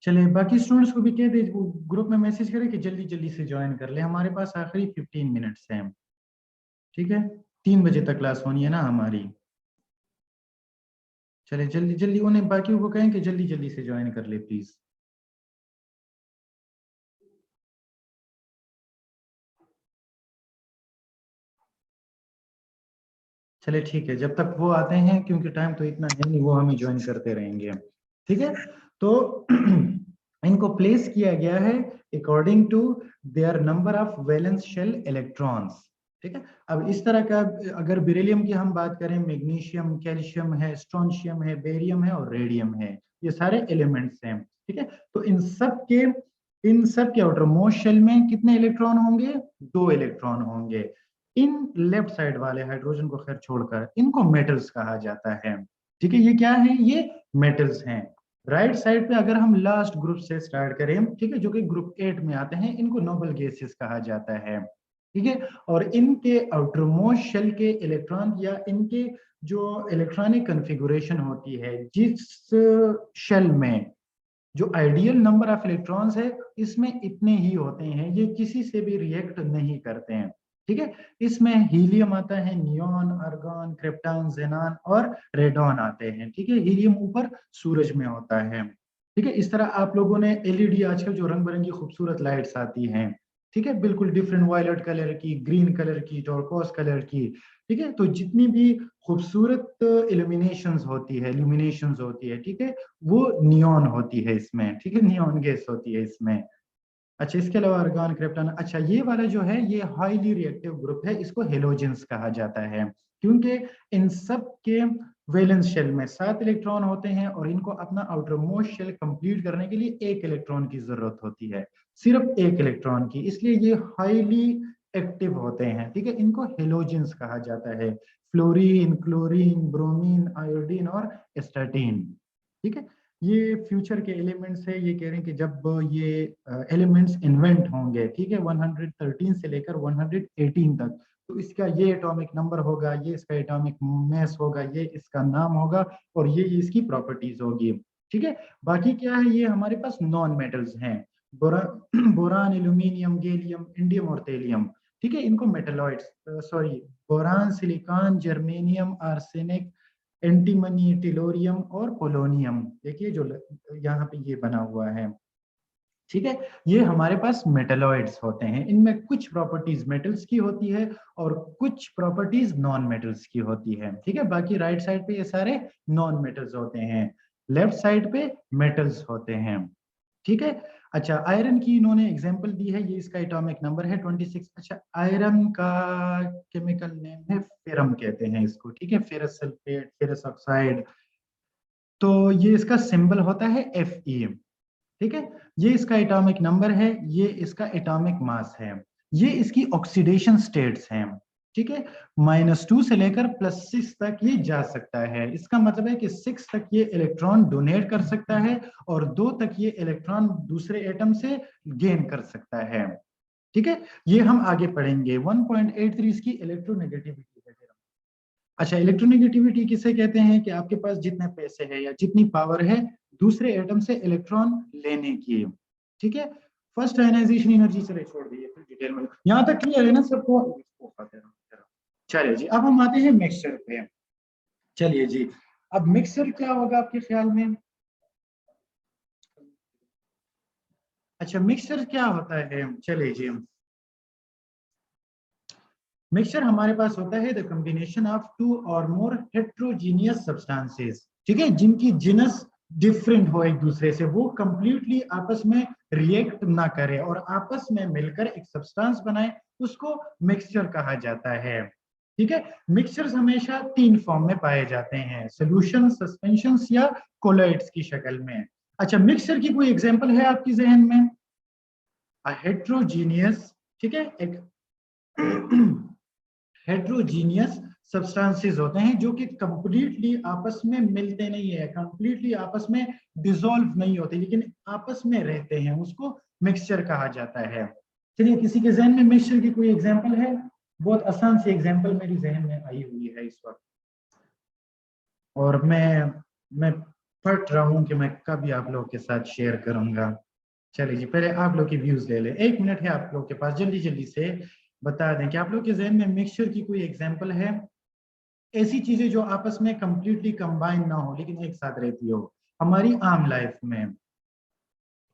चलिए बाकी स्टूडेंट्स को भी कह दे, वो ग्रुप में मैसेज करें कि जल्दी जल्दी से ज्वाइन कर ले, हमारे पास आखिरी 15 मिनट्स हैं। ठीक है, 3 बजे तक क्लास होनी है ना हमारी। चलिए जल्दी जल्दी उन्हें बाकियों को कहें कि जल्दी जल्दी से ज्वाइन कर ले प्लीज। चलिए ठीक है, जब तक वो आते हैं, क्योंकि टाइम तो इतना है नहीं, वो हमें ज्वाइन करते रहेंगे। ठीक है, तो इनको प्लेस किया गया है according to their number of valence shell electrons. ठीक है, अब इस तरह का अगर बेरिलियम की हम बात करें, मैग्नीशियम, कैल्शियम है, स्ट्रोंशियम है, बेरियम है और रेडियम है, ये सारे एलिमेंट्स हैं। ठीक है, तो इन सब के आउटर मोस्ट शेल में कितने इलेक्ट्रॉन होंगे? 2 इलेक्ट्रॉन होंगे। इन लेफ्ट साइड वाले हाइड्रोजन को खैर छोड़कर इनको मेटल्स कहा जाता है। ठीक है, ये क्या है? ये मेटल्स हैं। राइट साइड पे अगर हम लास्ट ग्रुप से स्टार्ट करें, ठीक है, जो कि ग्रुप 8 में आते हैं, इनको नोबल गैसेस कहा जाता है। ठीक है, और इनके आउटरमोस्ट शेल के इलेक्ट्रॉन या इनके जो इलेक्ट्रॉनिक कन्फिगुरेशन होती है, जिस शेल में जो आइडियल नंबर ऑफ इलेक्ट्रॉन्स है, इसमें इतने ही होते हैं, ये किसी से भी रिएक्ट नहीं करते हैं। ठीक है, इसमें हीलियम आता है, नियॉन, आर्गन, क्रिप्टॉन, जेनॉन और रेडॉन आते हैं। ठीक है, हीलियम ऊपर सूरज में होता है। ठीक है, इस तरह आप लोगों ने एलईडी, आजकल जो रंग बिरंगी खूबसूरत लाइट्स आती हैं, ठीक है, बिल्कुल डिफरेंट वायलेट कलर की, ग्रीन कलर की, टर्कोस कलर की, ठीक है, तो जितनी भी खूबसूरत इल्यूमिनेशंस होती है, ल्यूमिनेशंस होती है, ठीक है, वो नियॉन होती है इसमें। ठीक है, नियॉन गैस होती है इसमें। अच्छा, इसके अलावा आर्गन, क्रिप्टॉन, अच्छा ये वाला जो है ये हाईली रिएक्टिव ग्रुप है, इसको हेलोजेंस कहा जाता है, क्योंकि इन सब के वैलेंस शेल में 7 इलेक्ट्रॉन होते हैं और इनको अपना आउटर मोस्ट शेल कंप्लीट करने के लिए 1 इलेक्ट्रॉन की जरूरत होती है, सिर्फ 1 इलेक्ट्रॉन की, इसलिए ये हाईली एक्टिव होते हैं। ठीक है, इनको हेलोजेंस कहा जाता है, फ्लोरीन, क्लोरीन, ब्रोमीन, आयोडीन और एस्टाटीन। ठीक है, ये फ्यूचर के एलिमेंट्स है, ये कह रहे हैं कि जब ये एलिमेंट्स इन्वेंट होंगे, ठीक है, 113 से लेकर 118 तक, तो इसका ये एटॉमिक नंबर होगा, ये इसका एटॉमिक मास होगा, ये इसका नाम होगा और ये इसकी प्रॉपर्टीज होगी। ठीक है, बाकी क्या है, ये हमारे पास नॉन मेटल्स हैं, बोरा बोरान, एल्यूमिनियम, गैलियम, इंडियम और तेलियम। ठीक है, इनको metalloids, sorry, boron, silicon, germanium, arsenic, antimony, tellurium और पोलोनियम, देखिए जो यहाँ पे ये बना हुआ है। ठीक है, ये हमारे पास मेटलॉइड्स होते हैं, इनमें कुछ प्रॉपर्टीज मेटल्स की होती है और कुछ प्रॉपर्टीज नॉन मेटल्स की होती है। ठीक है, बाकी राइट साइड पे ये सारे नॉन मेटल्स होते हैं, लेफ्ट साइड पे मेटल्स होते हैं। ठीक है, अच्छा आयरन की इन्होंने एग्जांपल दी है, ये इसका एटॉमिक नंबर है 26। अच्छा, आयरन का केमिकल नेम है फेरम कहते हैं इसको। ठीक है, फेरस सल्फेट, फेरस ऑक्साइड, तो ये इसका सिंबल होता है Fe। ठीक है, ये इसका एटॉमिक नंबर है, ये इसका एटॉमिक मास है, ये इसकी ऑक्सीडेशन स्टेट्स हैं। ठीक है, -2 से लेकर +6 तक ये जा सकता है, इसका मतलब है कि 6 तक ये इलेक्ट्रॉन डोनेट कर सकता है और 2 तक ये इलेक्ट्रॉन दूसरे एटम से गेन कर सकता है। ठीक है, ये हम आगे पढ़ेंगे। 1.83 इसकी इलेक्ट्रोनेगेटिविटी है। अच्छा, इलेक्ट्रोनेगेटिविटी किसे कहते हैं? कि आपके पास जितने पैसे हैं या जितनी पावर है दूसरे एटम से इलेक्ट्रॉन लेने की। ठीक है, फर्स्ट आयनाइजेशन एनर्जी चले छोड़ दिए, फिर डिटेल में, यहाँ तक क्लियर है ना सबको? चलिए जी, अब हम आते हैं मिक्सचर पे। चलिए जी, अब मिक्सचर क्या होगा आपके ख्याल में? अच्छा, मिक्सचर क्या होता है? चलिए जी, मिक्सचर हमारे पास होता है द कॉम्बिनेशन ऑफ 2 और मोर हेट्रोजीनियस सब्सटेंसेस, ठीक है, जिनकी जिनस डिफरेंट हो एक दूसरे से, वो कंप्लीटली आपस में रिएक्ट ना करे और आपस में मिलकर एक सब्सटेंस बनाए, उसको मिक्सचर कहा जाता है। ठीक है, मिक्सचर्स हमेशा 3 फॉर्म में पाए जाते हैं, सॉल्यूशन, सस्पेंशंस या कोलॉइड्स की शक्ल में। अच्छा, मिक्सचर की कोई एग्जांपल है आपकी जहन में? हेट्रोजीनियस, ठीक है, एक हेट्रोजीनियस सब्सटेंसेस होते हैं जो कि कंप्लीटली आपस में मिलते नहीं है, कंप्लीटली आपस में डिसॉल्व नहीं होते, लेकिन आपस में रहते हैं, उसको मिक्सचर कहा जाता है। चलिए, किसी के जहन में मिक्सचर की कोई एग्जांपल है? बहुत आसान सी एग्जांपल मेरी जहन में आई हुई है इस वक्त, और मैं पढ़ रहा हूँ कि मैं कभी आप लोगों के साथ शेयर करूंगा। चलिए जी, पहले आप लोग की व्यूज ले ले, 1 मिनट है आप लोग के पास, जल्दी जल्दी से बता दें कि आप लोग के जहन में मिक्सचर की कोई एग्जांपल है, ऐसी चीजें जो आपस में कंप्लीटली कंबाइन ना हो लेकिन एक साथ रहती हो हमारी आम लाइफ में।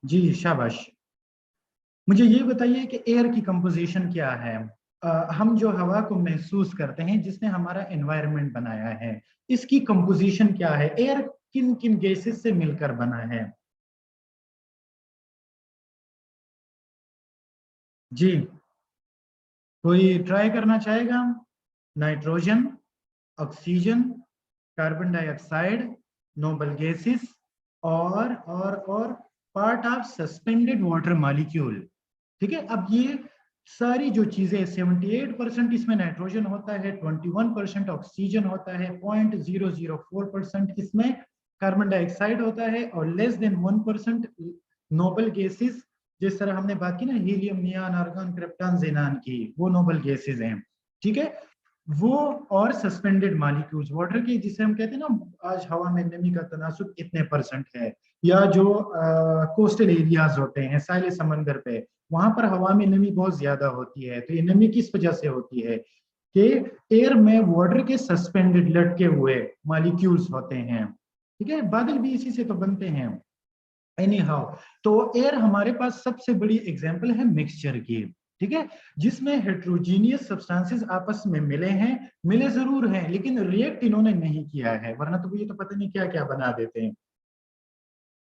जी शाबाश। मुझे ये बताइए कि एयर की कंपोजिशन क्या है। हम जो हवा को महसूस करते हैं जिसने हमारा एनवायरनमेंट बनाया है, इसकी कंपोजिशन क्या है, एयर किन किन गैसेस से मिलकर बना है। जी, कोई ट्राई करना चाहेगा। Nitrogen, oxygen, carbon dioxide, noble gases, और part of suspended water molecule. ठीक है, अब ये सारी जो चीजें 78% इसमें नाइट्रोजन होता है, 21% ऑक्सीजन होता है, 0.004% इसमें कार्बन डाइऑक्साइड होता है, और लेस देन 1% नोबल गैसेस, जिस तरह हमने बात की ना हीलियम, नियॉन, आर्गन, क्रिप्टॉन, जेनान की, वो नोबल गैसेस हैं। ठीक है, वो और सस्पेंडेड मॉलिक्यूल्स वाटर के, जिसे हम कहते हैं ना आज हवा में नमी का तनासुब इतने परसेंट है, या जो कोस्टल एरियाज होते हैं साहिल समंदर पे, वहां पर हवा में नमी बहुत ज्यादा होती है। तो ये नमी किस वजह से होती है कि एयर में वाटर के सस्पेंडेड लटके हुए मॉलिक्यूल्स होते हैं। ठीक है, बादल भी इसी से तो बनते हैं। एनी हाउ, तो एयर हमारे पास सबसे बड़ी एग्जाम्पल है मिक्सचर की। ठीक है, जिसमें हेट्रोजीनियस सब्सटेंसेस आपस में मिले हैं, मिले जरूर हैं लेकिन रिएक्ट इन्होंने नहीं किया है, वरना तो ये तो पता नहीं क्या क्या बना देते हैं।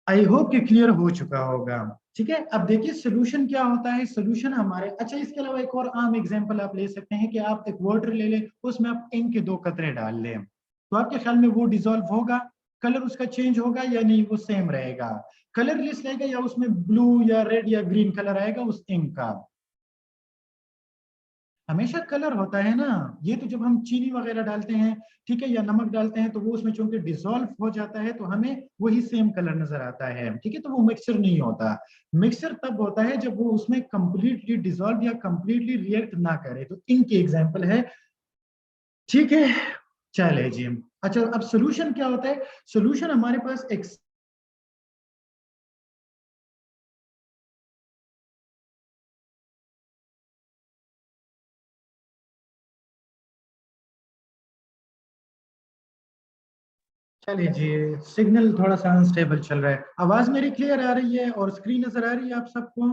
आई होप कि क्लियर हो चुका होगा। ठीक है, अब देखिए सोल्यूशन क्या होता है। सोल्यूशन हमारे, अच्छा इसके अलावा एक और आम एग्जांपल आप ले सकते हैं कि आप एक वाटर ले लें, उसमें आप इंक के 2 कतरे डाल लें, तो आपके ख्याल में वो डिसॉल्व होगा, कलर उसका चेंज होगा या नहीं, वो सेम रहेगा, कलरलेस रहेगा, या उसमें ब्लू या रेड या ग्रीन कलर आएगा उस इंक का। हमेशा कलर होता है ना। ये तो जब हम चीनी वगैरह डालते हैं, ठीक है, या नमक डालते हैं, तो वो उसमें चूंकि डिसॉल्व हो जाता है तो हमें वही सेम कलर नजर आता है। ठीक है, तो वो मिक्सचर नहीं होता। मिक्सचर तब होता है जब वो उसमें कंप्लीटली डिसॉल्व या कंप्लीटली रिएक्ट ना करे, तो इनकी एग्जांपल है। ठीक है, चले जी। अच्छा, अब सोल्यूशन क्या होता है। सोल्यूशन हमारे पास एक, चलिए जी, सिग्नल थोड़ा सा अनस्टेबल चल रहा है। आवाज मेरी क्लियर आ रही है और स्क्रीन नजर आ रही है आप सबको।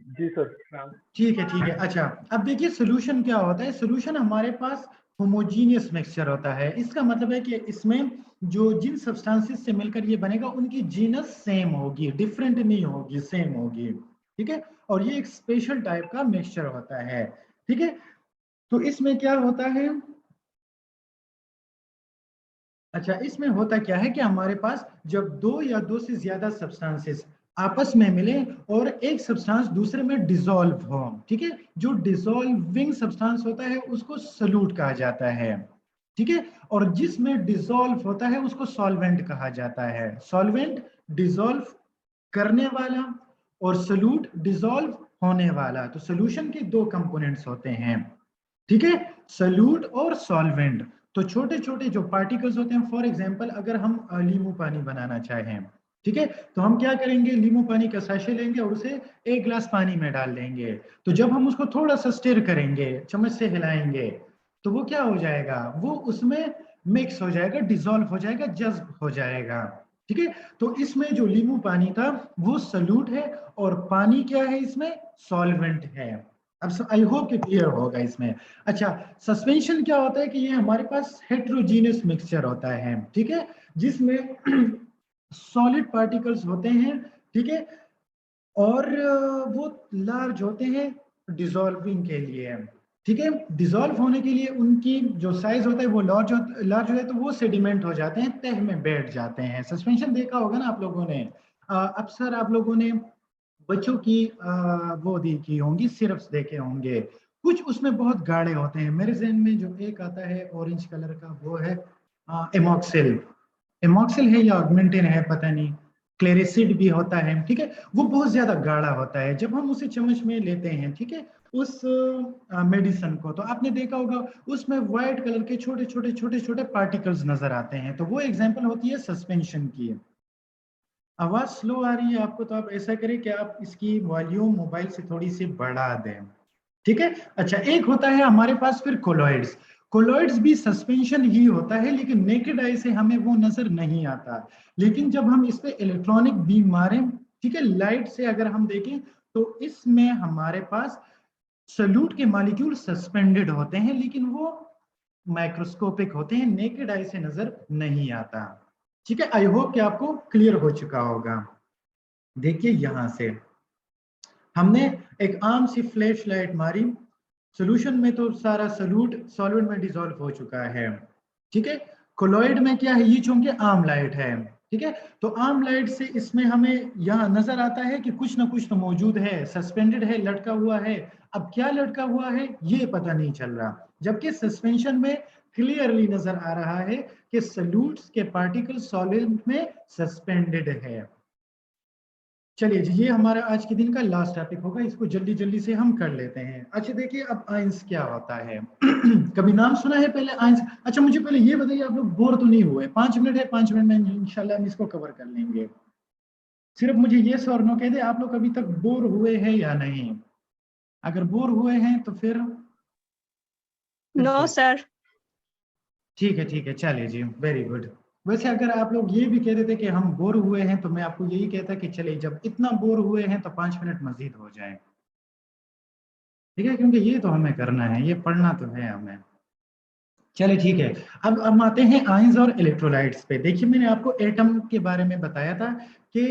जी सर। ठीक है, ठीक है। अच्छा, अब देखिए सोल्यूशन क्या होता है। सोल्यूशन हमारे पास होमोजीनियस मिक्सचर होता है। इसका मतलब है कि इसमें जो जिन सब्सटेंसेस से मिलकर ये बनेगा उनकी जीनस सेम होगी, डिफरेंट नहीं होगी, सेम होगी। ठीक है, और ये एक स्पेशल टाइप का मिक्सचर होता है। ठीक है, तो इसमें क्या होता है। अच्छा, इसमें होता क्या है कि हमारे पास जब दो या दो से ज्यादा सब्सटेंसेस आपस में मिले और एक सब्सटेंस दूसरे में डिसॉल्व हो, ठीक है, जो डिसॉल्विंग सब्सटेंस होता है उसको सॉल्यूट कहा जाता है। ठीक है, और जिसमें डिसॉल्व होता है उसको सॉल्वेंट कहा जाता है। सॉल्वेंट डिसॉल्व करने वाला, और सॉल्यूट डिसॉल्व होने वाला। तो सॉल्यूशन के दो कंपोनेंट्स होते हैं। ठीक है, सॉल्यूट और सॉल्वेंट। तो छोटे छोटे जो पार्टिकल्स होते हैं, फॉर एग्जांपल अगर हम नींबू पानी बनाना चाहें, ठीक है, तो हम क्या करेंगे, नींबू पानी का सैशे लेंगे और उसे 1 गिलास पानी में डाल देंगे। तो जब हम उसको थोड़ा सा स्टिर करेंगे, चम्मच से हिलाएंगे, तो वो क्या हो जाएगा, वो उसमें मिक्स हो जाएगा, डिसॉल्व हो जाएगा, जज्ब हो जाएगा। ठीक है, तो इसमें जो नींबू पानी था वो सॉल्यूट है, और पानी क्या है इसमें, सॉल्वेंट है। अब आई होप कि क्लियर होगा इसमें। अच्छा, सस्पेंशन क्या होता है कि ये हमारे पास हेट्रोजीनियस मिक्सचर होता है। ठीक है, जिसमें सॉलिड पार्टिकल्स होते हैं। ठीक है, और वो लार्ज होते हैं डिसॉल्विंग के लिए। ठीक है, डिसॉल्व होने के लिए उनकी जो साइज होता है वो लार्ज होता है, तो वो सेडिमेंट हो जाते हैं, तह में बैठ जाते हैं। सस्पेंशन देखा होगा ना आप लोगों ने, अक्सर आप लोगों ने बच्चों की वो देखी होंगी, सिरप्स देखे होंगे, कुछ उसमें बहुत गाढ़े होते हैं। मेरे जहन में जो एक आता है ऑरेंज कलर का, वो है एमोक्सिल। एमोक्सिल है या ऑगमेंटिन है, पता नहीं। क्लेरिसिड भी होता है, ठीक है, वो बहुत ज्यादा गाढ़ा होता है। जब हम उसे चम्मच में लेते हैं, ठीक है, उस मेडिसिन को, तो आपने देखा होगा उसमें व्हाइट कलर के छोटे छोटे छोटे छोटे पार्टिकल्स नजर आते हैं, तो वो एग्जांपल होती है सस्पेंशन की। आवाज स्लो आ रही है आपको, तो आप ऐसा करें कि आप इसकी वॉल्यूम मोबाइल से थोड़ी सी बढ़ा दें, ठीक है। अच्छा, एक होता है हमारे पास फिर कोलॉइड्स। कोलॉइड्स भी सस्पेंशन ही होता है, लेकिन नेकेड आई से हमें वो नजर नहीं आता। लेकिन जब हम इस पे इलेक्ट्रॉनिक बीम मारें, ठीक है, लाइट से अगर हम देखें, तो इसमें हमारे पास सल्यूट के मॉलिक्यूल सस्पेंडेड होते हैं, लेकिन वो माइक्रोस्कोपिक होते हैं, नेकेड आई से नजर नहीं आता। ठीक है, आई होप कि आपको क्लियर हो चुका होगा। देखिए यहां से हमने एक आम सी फ्लैश लाइट मारी, सॉल्यूशन में तो सारा सॉल्यूट सॉल्वेंट में डिसॉल्व हो चुका है, ठीक है। कोलॉइड में क्या है, ये चूंकि आम लाइट है, ठीक है, तो आम लाइट से इसमें हमें यहाँ नजर आता है कि कुछ ना कुछ तो मौजूद है, सस्पेंडेड है, लटका हुआ है। अब क्या लटका हुआ है ये पता नहीं चल रहा, जबकि सस्पेंशन में क्लियरली नजर आ रहा है कि सॉल्यूट्स के पार्टिकल सॉलिड में सस्पेंडेड है। चलिए जी, ये हमारा आज के दिन का लास्ट टॉपिक होगा, इसको जल्दी जल्दी से हम कर लेते हैं। अच्छा देखिए, अब आइंस क्या होता है कभी नाम सुना है पहले आइंस? अच्छा मुझे पहले ये बताइए, आप लोग बोर तो नहीं हुए? 5 मिनट है, 5 मिनट में इंशाल्लाह हम इसको कवर कर लेंगे। सिर्फ मुझे ये और नो कह दे, आप लोग अभी तक बोर हुए हैं या नहीं। अगर बोर हुए हैं तो फिर नो सर। ठीक है, चलिए जी, वेरी गुड। वैसे अगर आप लोग ये भी कह देते कि हम बोर हुए हैं, तो मैं आपको यही कहता कि चलिए जब इतना बोर हुए हैं तो 5 मिनट मजीद हो जाए, ठीक है, क्योंकि ये तो हमें करना है, ये पढ़ना तो है हमें। चलिए ठीक है, अब हम आते हैं आयंस और इलेक्ट्रोलाइट्स पे। देखिए मैंने आपको एटम के बारे में बताया था कि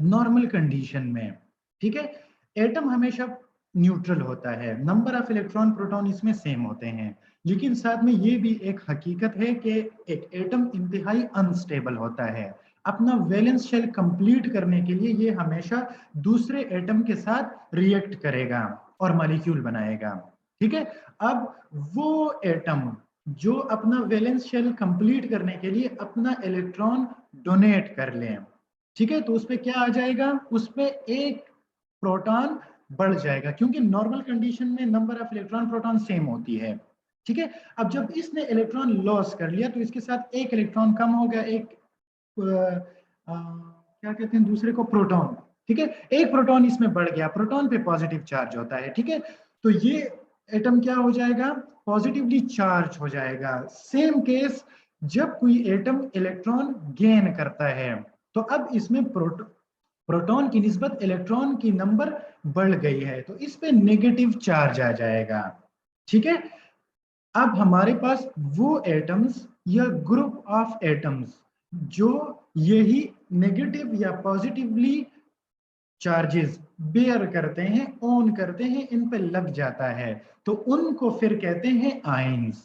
नॉर्मल कंडीशन में, ठीक है, एटम हमेशा न्यूट्रल होता है, नंबर ऑफ इलेक्ट्रॉन प्रोटॉन इसमें सेम होते हैं। लेकिन साथ में ये भी एक हकीकत है कि एक एटम इंतहाई अनस्टेबल होता है। अपना वैलेंस शेल कंप्लीट करने के लिए ये हमेशा दूसरे एटम के साथ रिएक्ट करेगा और मॉलिक्यूल बनाएगा, ठीक है। अब वो एटम जो अपना वैलेंस शेल कंप्लीट करने के लिए अपना इलेक्ट्रॉन डोनेट कर ले, ठीक है, तो उस पर क्या आ जाएगा, उस पर एक प्रोटॉन बढ़ जाएगा, क्योंकि नॉर्मल कंडीशन में number of electron proton same होती है, ठीक है। अब जब इसने इलेक्ट्रॉन लॉस कर लिया, तो इसके साथ एक इलेक्ट्रॉन कम हो गया, एक क्या कहते हैं दूसरे को, प्रोटॉन, ठीक है, एक प्रोटॉन इसमें बढ़ गया, प्रोटॉन पे पॉजिटिव चार्ज होता है, ठीक है, तो ये एटम क्या हो जाएगा, पॉजिटिवली चार्ज हो जाएगा। सेम केस जब कोई एटम इलेक्ट्रॉन गेन करता है, तो अब इसमें प्रोटॉन की निस्बत इलेक्ट्रॉन की नंबर बढ़ गई है, तो इस पे नेगेटिव चार्ज आ जाएगा, ठीक है। अब हमारे पास वो एटम्स या ग्रुप ऑफ एटम्स जो यही नेगेटिव या पॉजिटिवली चार्जेस बेयर करते हैं, ऑन करते हैं, इन पे लग जाता है, तो उनको फिर कहते हैं आयंस।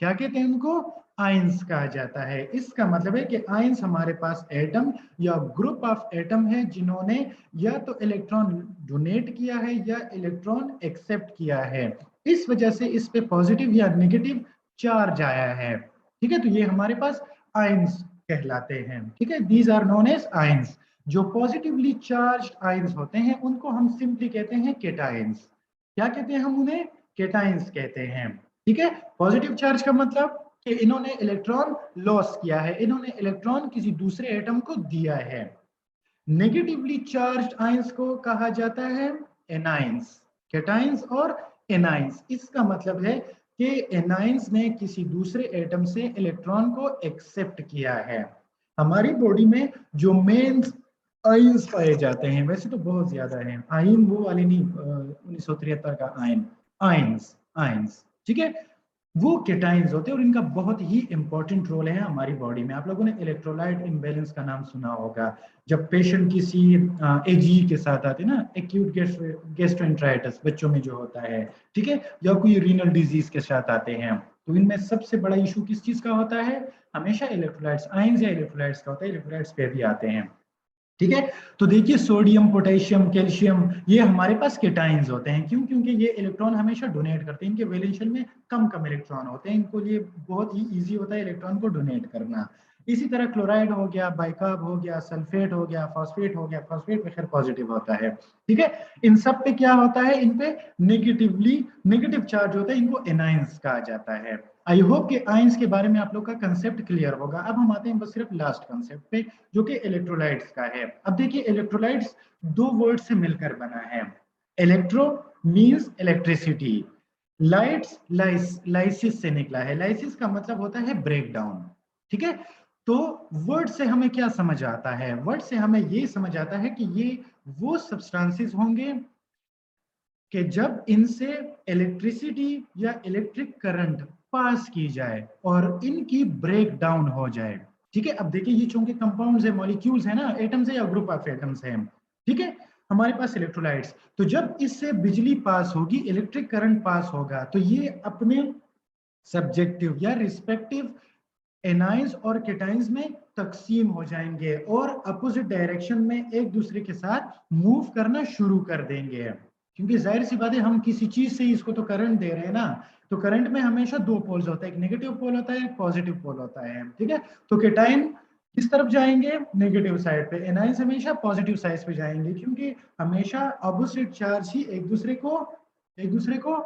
क्या कहते हैं उनको? आयंस कहा जाता है। इसका मतलब है कि आयंस हमारे पास एटम या ग्रुप ऑफ एटम है जिन्होंने या तो इलेक्ट्रॉन डोनेट किया है या इलेक्ट्रॉन एक्सेप्ट किया है, इस वजह से इस पे पॉजिटिव या नेगेटिव चार्ज आया है, ठीक है, तो ये हमारे पास आयंस कहलाते हैं, ठीक है, these are known as ions. जो पॉजिटिवली चार्ज आयंस होते हैं उनको हम सिंपली कहते हैं केटायंस। क्या कहते हैं हम उन्हें? केटायंस कहते हैं, ठीक है। पॉजिटिव चार्ज का मतलब कि इन्होंने इलेक्ट्रॉन लॉस किया है, इन्होंने इलेक्ट्रॉन किसी दूसरे एटम को दिया है। नेगेटिवली चार्ज्ड आयंस को कहा जाता है एनायंस, केटायंस और एनायंस। इसका मतलब है कि एनायंस ने किसी दूसरे एटम से इलेक्ट्रॉन को एक्सेप्ट किया है। हमारी बॉडी में जो मेन आयंस पाए जाते हैं, वैसे तो बहुत ज्यादा हैं, आयन वो वाले नहीं, 1973 का आयन, आयंस, आयंस, ठीक है, वो केटाइंस होते हैं और इनका बहुत ही इंपॉर्टेंट रोल है हमारी बॉडी में। आप लोगों ने इलेक्ट्रोलाइट इम्बैलेंस का नाम सुना होगा, जब पेशेंट किसी एजी के साथ आते हैं ना, एक्यूट गैस्ट्रोएंटेराइटिस बच्चों में जो होता है, ठीक है, या कोई रीनल डिजीज के साथ आते हैं, तो इनमें सबसे बड़ा इशू किस चीज का होता है? हमेशा इलेक्ट्रोलाइट्स, आयंस या इलेक्ट्रोलाइट्स का होता है, इलेक्ट्रोलाइट्स पे भी आते हैं, ठीक है। तो देखिए सोडियम, पोटेशियम, कैल्शियम, ये हमारे पास केटाइंस होते हैं। क्यों? क्योंकि ये इलेक्ट्रॉन हमेशा डोनेट करते हैं, इनके वैलेंस शेल में कम कम इलेक्ट्रॉन होते हैं, इनको लिए बहुत ही इजी होता है इलेक्ट्रॉन को डोनेट करना। इसी तरह क्लोराइड हो गया, बाइकार्ब हो गया, सल्फेट हो गया, फॉस्फेट हो गया, फॉस्फेट पे खैर पॉजिटिव होता है, ठीक है। इन सब पे क्या होता है, इन पे नेगेटिव चार्ज होता है, इनको एनाइंस कहा जाता है। आई होप कि आयंस के बारे में आप लोग का कंसेप्ट क्लियर होगा। अब हम आते हैं बस सिर्फ लास्ट कंसेप्ट पे, जो कि इलेक्ट्रोलाइट्स का है। अब देखिए इलेक्ट्रोलाइट्स दो वर्ड से मिलकर बना है। Electro means electricity, lights lysis से निकला है। लाइसिस का मतलब होता है ब्रेक डाउन, ठीक है। तो वर्ड से हमें क्या समझ आता है, वर्ड से हमें ये समझ आता है कि ये वो सब्सटेंसेस होंगे कि जब इनसे इलेक्ट्रिसिटी या इलेक्ट्रिक करंट पास की जाए और इनकी ब्रेक डाउन हो जाए, ठीक है। अब देखिए ये चूंकि कंपाउंड्स है, मॉलिक्यूल्स है ना, एटम्स है या ग्रुप ऑफ एटम्स है, ठीक है। हमारे पास इलेक्ट्रोलाइट्स, तो जब इससे बिजली पास होगी, इलेक्ट्रिक करंट पास होगा, तो ये अपने सब्जेक्टिव या रिस्पेक्टिव एनाइंस और केटाइंस में तकसीम हो जाएंगे और अपोजिट डायरेक्शन में एक दूसरे के साथ मूव करना शुरू कर देंगे। क्योंकि जाहिर सी बात है, हम किसी चीज से इसको तो करंट दे रहे हैं ना, तो करंट में हमेशा दो पोल्स होता है, एक नेगेटिव पोल होता है, एक पॉजिटिव पोल होता है, ठीक है। तो केटाइन किस तरफ जाएंगे, नेगेटिव साइड पे, एनाइंस हमेशा पॉजिटिव साइड पे जाएंगे, क्योंकि हमेशा अपोजिट चार्ज ही एक दूसरे को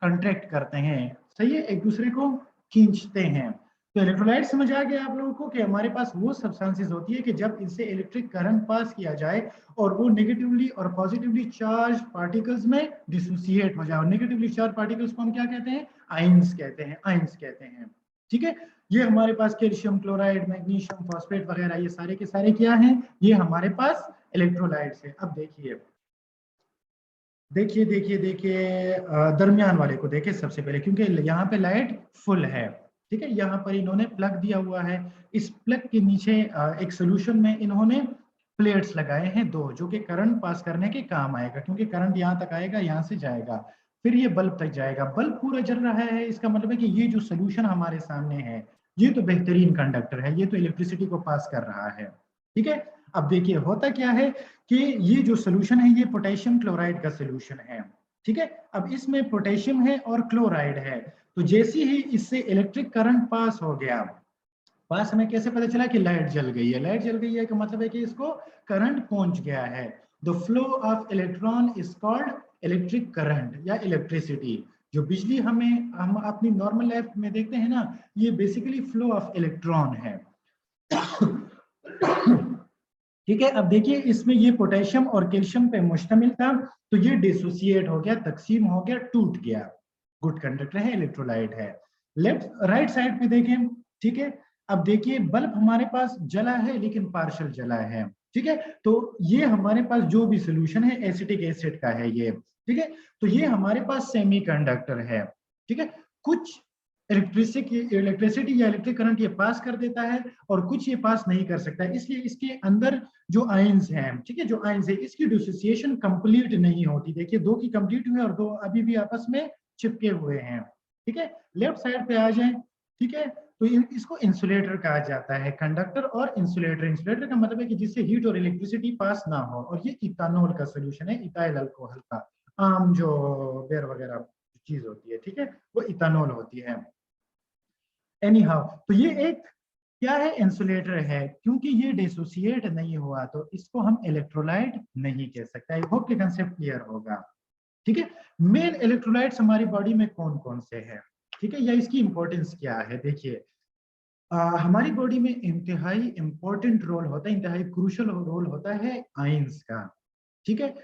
कंट्रैक्ट करते हैं, सही है, एक दूसरे को खींचते हैं। तो इलेक्ट्रोलाइट समझ आ गया आप लोगों को कि हमारे पास वो सब्सटेंसेस होती है कि जब इनसे इलेक्ट्रिक करंट पास किया जाए और वो नेगेटिवली और पॉजिटिवली चार्ज पार्टिकल्स में डिसोसिएट हो जाए। और नेगेटिवली चार्ज पार्टिकल्स को हम क्या कहते हैं, आयंस कहते हैं, आयंस कहते हैं, ठीक है। ये हमारे पास कैल्शियम क्लोराइड, मैग्नीशियम फॉस्फेट वगैरह, ये सारे के सारे क्या हैं, ये हमारे पास इलेक्ट्रोलाइट्स है। अब देखिए देखिए देखिए देखिए दरमियान वाले को देखिए सबसे पहले, क्योंकि यहाँ पे लाइट फुल है, ठीक है। यहाँ पर इन्होंने प्लग दिया हुआ है, इस प्लग के नीचे एक सोल्यूशन में इन्होंने प्लेट्स लगाए हैं दो, जो कि करंट पास करने के काम आएगा, क्योंकि करंट यहाँ तक आएगा, यहाँ से जाएगा, फिर ये बल्ब तक जाएगा। बल्ब पूरा जल रहा है, इसका मतलब है कि ये जो सोल्यूशन हमारे सामने है, ये तो बेहतरीन कंडक्टर है, ये तो इलेक्ट्रिसिटी को पास कर रहा है, ठीक है। अब देखिए होता क्या है कि ये जो सोल्यूशन है, ये पोटेशियम क्लोराइड का सोल्यूशन है, ठीक है। अब इसमें पोटेशियम है और क्लोराइड है, तो जैसे ही इससे इलेक्ट्रिक करंट पास हो गया, पास हमें कैसे पता चला कि लाइट जल गई है, लाइट जल गई है का मतलब है कि इसको करंट पहुंच गया है। The flow of electron is called electric current या इलेक्ट्रिसिटी। जो बिजली हम अपनी नॉर्मल लाइफ में देखते हैं ना, ये बेसिकली फ्लो ऑफ इलेक्ट्रॉन है, ठीक है। अब देखिए इसमें ये पोटेशियम और कैल्शियम पे मुश्तमिल था, तो ये डिसोसिएट हो गया, तकसीम हो गया, टूट गया, गुड कंडक्टर है, इलेक्ट्रोलाइट है। लेफ्ट राइट साइड पे देखें, ठीक है। अब देखिए बल्ब हमारे पास जला है लेकिन पार्शियल जला है, ठीक है। तो ये हमारे पास जो भी सोल्यूशन है एसिटिक एसिड का है ये, ठीक है। तो ये हमारे पास सेमीकंडक्टर है, ठीक है। कुछ इलेक्ट्रिसिटी या इलेक्ट्रिक करंट ये पास कर देता है और कुछ ये पास नहीं कर सकता है, इसलिए इसके अंदर जो आयंस हैं, ठीक है, जो आयंस है, इसकी डिसोसिएशन कंप्लीट नहीं होती। देखिए दो की कंप्लीट हुई और दो अभी भी आपस में चिपके हुए हैं, ठीक है। लेफ्ट साइड पे आ जाएं, ठीक है। तो इसको इंसुलेटर कहा जाता है, कंडक्टर और इंसुलेटर। इंसुलेटर का मतलब है कि जिससे हीट और इलेक्ट्रिसिटी पास ना हो, और ये इथानॉल का सोल्यूशन है, इथाइल अल्कोहल का। आम जो बेर वगैरह चीज होती है, ठीक है, वो इथानॉल होती है। एनी हाउ, तो ये एक क्या है, इंसुलेटर है, क्योंकि ये डिसोसिएट नहीं हुआ तो इसको हम इलेक्ट्रोलाइट नहीं कह सकते। आई होप कि कंसेप्ट क्लियर होगा, ठीक है। मेन इलेक्ट्रोलाइट्स हमारी बॉडी में कौन कौन से हैं, ठीक है, या इसकी इंपॉर्टेंस क्या है। देखिए हमारी बॉडी में इंतहाई इंपॉर्टेंट रोल होता है, इंतहाई क्रूशल रोल होता है आयंस का, ठीक है।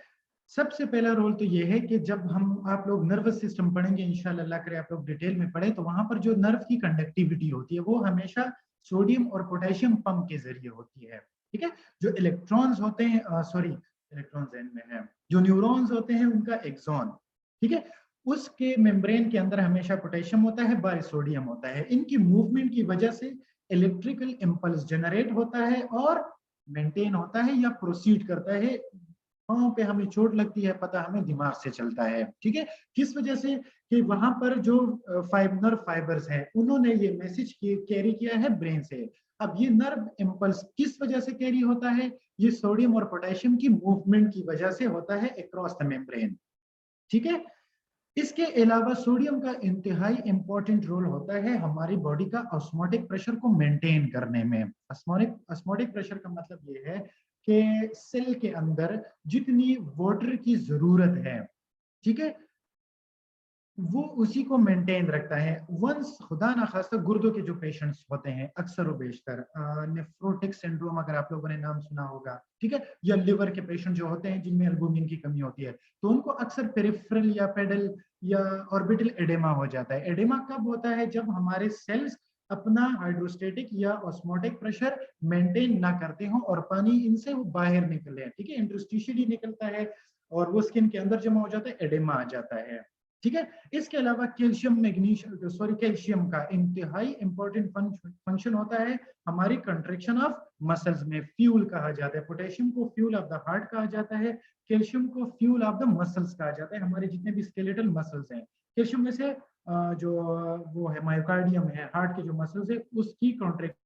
सबसे पहला रोल तो ये है कि जब हम आप लोग नर्वस सिस्टम पढ़ेंगे, इंशाल्लाह अल्लाह करे आप लोग डिटेल में पढ़े, तो वहां पर जो नर्व की कंडक्टिविटी होती है वो हमेशा सोडियम और पोटेशियम पंप के जरिए होती है, ठीक है। जो इलेक्ट्रॉन्स होते हैं, सॉरी इलेक्ट्रॉन्स एंड में है, जो न्यूरॉन्स होते हैं उनका एक्सॉन, ठीक है, उसके मेम्ब्रेन के अंदर हमेशा पोटेशियम होता है, बाय सोडियम होता है। इनकी मूवमेंट की वजह से इलेक्ट्रिकल इंपल्स जनरेट होता है और मेंटेन होता है या प्रोसीड करता है। पाँव पे हमें चोट लगती है, पता हमें दिमाग से चलता है, ठीक है। किस वजह से, कि वहां पर जो नर्व फाइबर्स हैं उन्होंने ये मैसेज कैरी किया है ब्रेन से। अब ये नर्व इंपल्स किस वजह से कैरी होता है, ये सोडियम और पोटेशियम की मूवमेंट की वजह से होता है अक्रॉस द मेम्ब्रेन, ठीक है। इसके अलावा सोडियम का इंतहाई इंपॉर्टेंट रोल होता है हमारी बॉडी का ऑस्मोटिक प्रेशर को मेंटेन करने में। ऑस्मोटिक प्रेशर का मतलब ये है कि सेल के अंदर जितनी वाटर की जरूरत है, ठीक है, वो उसी को मेंटेन रखता है। वंस खुदा ना खास्ता गुर्दों के जो पेशेंट्स होते हैं अक्सर व बेशतर, नेफ्रोटिक सिंड्रोम अगर आप लोगों ने नाम सुना होगा, ठीक है, या लिवर के पेशेंट जो होते हैं जिनमें एल्बुमिन की कमी होती है, तो उनको अक्सर पेरिफेरल या पेडल या ऑर्बिटल एडेमा हो जाता है। एडेमा कब होता है? जब हमारे सेल्स अपना हाइड्रोस्टेटिक या ऑस्मोटिक प्रेशर मेंटेन ना करते हो और पानी इनसे वो बाहर निकले, ठीक है, इंटरस्टिशियली निकलता है और वो स्किन के अंदर जमा हो जाता है, एडेमा आ जाता है, ठीक है। इसके अलावा कैल्शियम का इंतहाई इंपॉर्टेंट फंक्शन होता है हमारी कंट्रैक्शन ऑफ मसल्स में, फ्यूल कहा जाता है। पोटेशियम को फ्यूल ऑफ द हार्ट कहा जाता है, कैल्शियम को फ्यूल ऑफ द मसल्स कहा जाता है। हमारे जितने भी स्केलेटल मसल्स हैं, कैल्शियम में से जो वो है मायोकार्डियम है, हार्ट के जो मसल्स है उसकी कॉन्ट्रैक्शन